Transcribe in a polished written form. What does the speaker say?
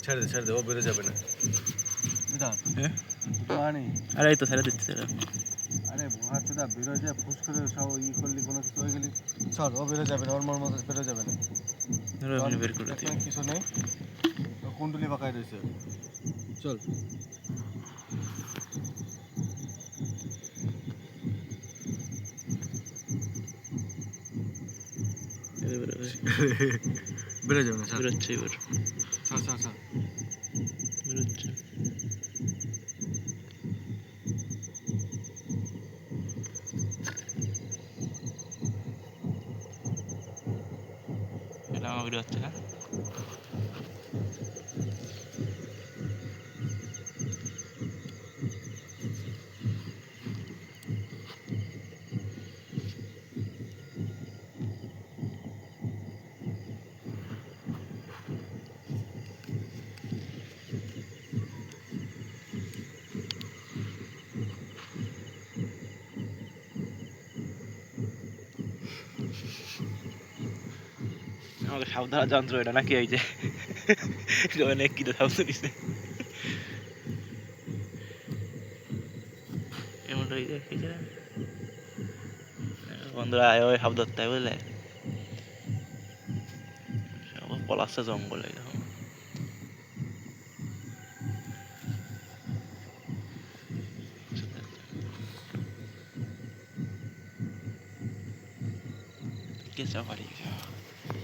ছেড়ে দে ও বেরো যাবে না বিধান পানি আরে এই তো ছেড়ে দিচ্ছি তারা আরে বুহা চোদা বেরো যায় ফুস করে সব করলি কোনো কিছু হয়ে গেলি চল ও বেরো যাবে না ওর মতো বেরো যাবে না ধরো আপনি বের করে দিন কিছু নেই ও কুণ্ডলি পাকায় রয়েছে চল বেরো যাবে না বেরোচ্ছে এবার চল বেরোচ্ছে এটা আমার বেরোচ্ছে না আমাকে সাপ ধরার যন্ত্র এটা নাকি এই যে অনেক কি শব্দ দিচ্ছে এমন হয়ে যায় কি যায় বন্ধুরা ওই সাপ ধরতে হয় বুঝলে পলাশটা জঙ্গলে এরকম কেঁচা বাড়ি